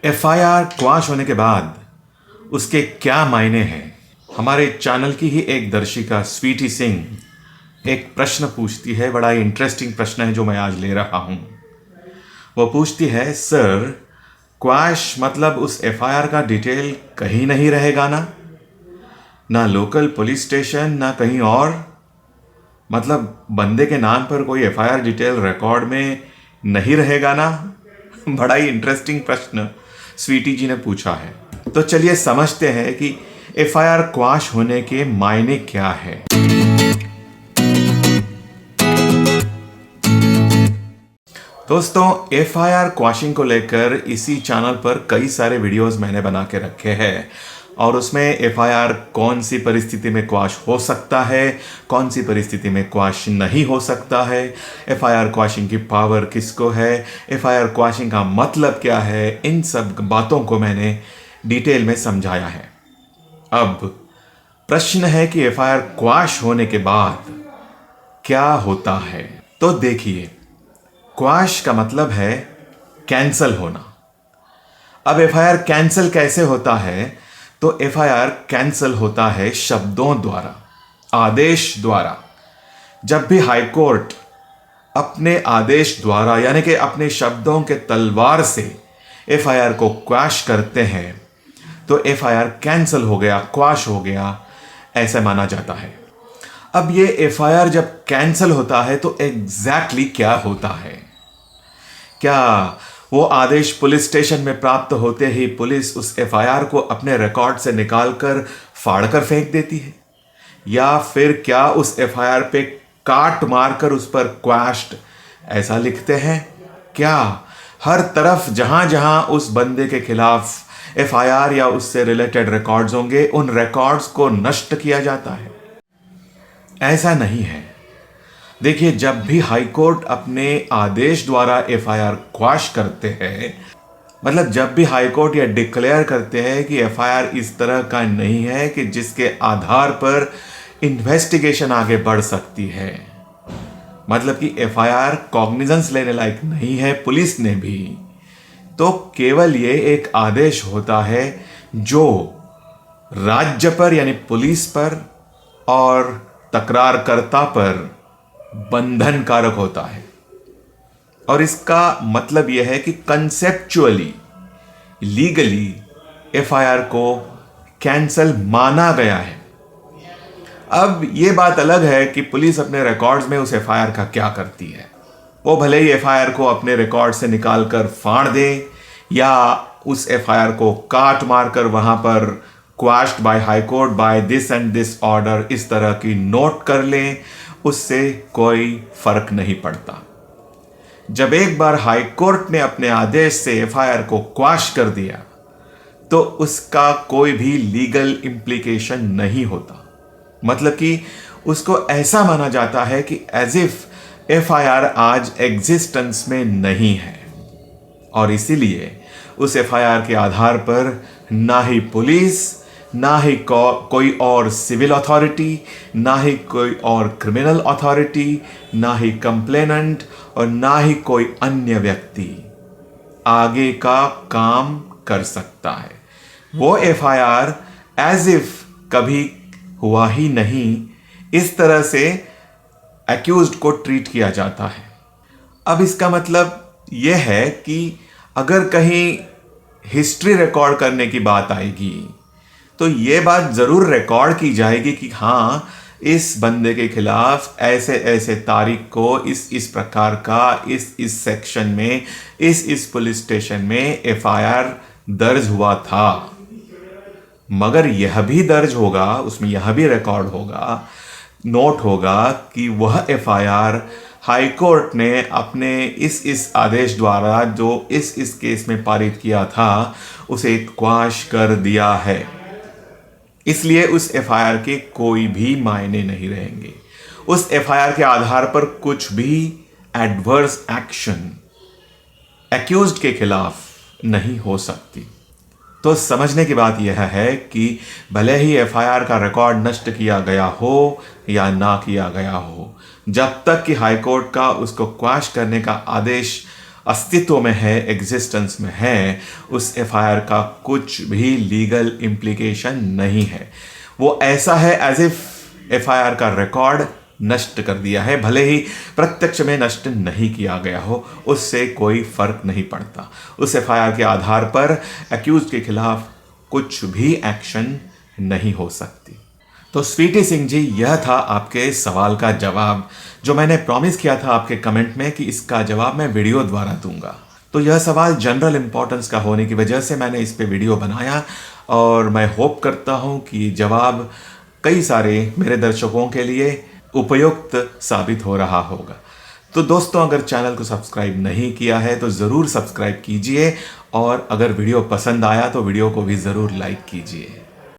FIR quash होने के बाद उसके क्या मायने हैं। हमारे चैनल की ही एक दर्शिका स्वीटी सिंह एक प्रश्न पूछती है। बड़ा ही इंटरेस्टिंग प्रश्न है जो मैं आज ले रहा हूं। वो पूछती है, सर क्वाश मतलब उस एफआईआर का डिटेल कहीं नहीं रहेगा ना लोकल पुलिस स्टेशन ना कहीं और, मतलब बंदे के नाम पर कोई एफआईआर डिटेल रिकॉर्ड में नहीं रहेगा ना। बड़ा ही इंटरेस्टिंग प्रश्न स्वीटी जी ने पूछा है। तो चलिए समझते हैं कि एफआईआर क्वाश होने के मायने क्या है। दोस्तों, एफआईआर क्वाशिंग को लेकर इसी चैनल पर कई सारे वीडियोस मैंने बना के रखे हैं और उसमें एफआईआर कौन सी परिस्थिति में क्वाश हो सकता है, कौन सी परिस्थिति में क्वाश नहीं हो सकता है, एफआईआर क्वाशिंग की पावर किसको है, एफआईआर क्वाशिंग का मतलब क्या है, इन सब बातों को मैंने डिटेल में समझाया है। अब प्रश्न है कि एफआईआर क्वाश होने के बाद क्या होता है। तो देखिए, क्वाश का मतलब है कैंसल होना। अब एफआईआर कैंसल कैसे होता है? तो एफआईआर कैंसल होता है शब्दों द्वारा, आदेश द्वारा। जब भी हाई कोर्ट अपने आदेश द्वारा यानी कि अपने शब्दों के तलवार से एफआईआर को क्वाश करते हैं तो एफआईआर कैंसल हो गया, क्वाश हो गया, ऐसा माना जाता है। अब ये एफआईआर जब कैंसल होता है तो एग्जैक्टली क्या होता है? क्या वो आदेश पुलिस स्टेशन में प्राप्त होते ही पुलिस उस एफआईआर को अपने रिकॉर्ड से निकालकर फाड़कर फेंक देती है, या फिर क्या उस एफआईआर पे काट मारकर उस पर क्वैश्ड ऐसा लिखते हैं? क्या हर तरफ जहां जहां उस बंदे के खिलाफ एफआईआर या उससे रिलेटेड रिकॉर्ड्स होंगे उन रिकॉर्ड्स को नष्ट किया जाता है? ऐसा नहीं है। देखिए, जब भी हाई कोर्ट अपने आदेश द्वारा एफआईआर क्वाश करते हैं, मतलब जब भी हाई कोर्ट यह डिक्लेयर करते हैं कि एफआईआर इस तरह का नहीं है कि जिसके आधार पर इन्वेस्टिगेशन आगे बढ़ सकती है, मतलब कि एफआईआर कॉग्निजेंस लेने लायक नहीं है पुलिस ने भी, तो केवल ये एक आदेश होता है जो राज्य पर यानी पुलिस पर और तकरारकर्ता पर बंधन कारक होता है। और इसका मतलब यह है कि कंसेप्चुअली, लीगली एफआईआर को कैंसल माना गया है। अब यह बात अलग है कि पुलिस अपने रिकॉर्ड्स में उस एफआईआर का क्या करती है। वो भले ही एफआईआर को अपने रिकॉर्ड से निकालकर फाड़ दे या उस एफआईआर को काट मारकर वहां पर quashed by high court by this and this order इस तरह की नोट कर लें, उससे कोई फर्क नहीं पड़ता। जब एक बार हाई कोर्ट ने अपने आदेश से एफआईआर को क्वाश कर दिया तो उसका कोई भी लीगल इंप्लीकेशन नहीं होता। मतलब कि उसको ऐसा माना जाता है कि एज इफ एफआईआर आज एग्जिस्टेंस में नहीं है, और इसीलिए उस एफआईआर के आधार पर ना ही पुलिस, ना ही कोई और सिविल अथॉरिटी, ना ही कोई और क्रिमिनल अथॉरिटी, ना ही कंप्लेनेंट और ना ही कोई अन्य व्यक्ति आगे का काम कर सकता है। वो एफआईआर एज इफ कभी हुआ ही नहीं, इस तरह से एक्यूज्ड को ट्रीट किया जाता है। अब इसका मतलब यह है कि अगर कहीं हिस्ट्री रिकॉर्ड करने की बात आएगी तो यह बात जरूर रिकॉर्ड की जाएगी कि हाँ, इस बंदे के खिलाफ ऐसे ऐसे तारीख को इस प्रकार का इस सेक्शन में इस पुलिस स्टेशन में एफआईआर दर्ज हुआ था। मगर यह भी दर्ज होगा, उसमें यह भी रिकॉर्ड होगा, नोट होगा कि वह एफआईआर हाई कोर्ट ने अपने इस आदेश द्वारा जो इस केस में पारित किया था उसे क्वाश कर दिया है। इसलिए उस एफआईआर के कोई भी मायने नहीं रहेंगे। उस एफआईआर के आधार पर कुछ भी एडवर्स एक्शन एक्यूज्ड के खिलाफ नहीं हो सकती। तो समझने की बात यह है कि भले ही एफआईआर का रिकॉर्ड नष्ट किया गया हो या ना किया गया हो, जब तक कि हाई कोर्ट का उसको क्वाश करने का आदेश अस्तित्व में है, एग्जिस्टेंस में है, उस एफआईआर का कुछ भी लीगल इम्प्लीकेशन नहीं है। वो ऐसा है एज इफ एफआईआर का रिकॉर्ड नष्ट कर दिया है, भले ही प्रत्यक्ष में नष्ट नहीं किया गया हो, उससे कोई फर्क नहीं पड़ता। उस एफआईआर के आधार पर अक्यूज के खिलाफ कुछ भी एक्शन नहीं हो सकती। तो स्वीटी सिंह जी, यह था आपके सवाल का जवाब, जो मैंने प्रॉमिस किया था आपके कमेंट में कि इसका जवाब मैं वीडियो द्वारा दूंगा। तो यह सवाल जनरल इंपॉर्टेंस का होने की वजह से मैंने इस पे वीडियो बनाया, और मैं होप करता हूं कि जवाब कई सारे मेरे दर्शकों के लिए उपयुक्त साबित हो रहा होगा। तो दोस्तों, अगर चैनल को सब्सक्राइब नहीं किया है तो ज़रूर सब्सक्राइब कीजिए, और अगर वीडियो पसंद आया तो वीडियो को भी ज़रूर लाइक कीजिए।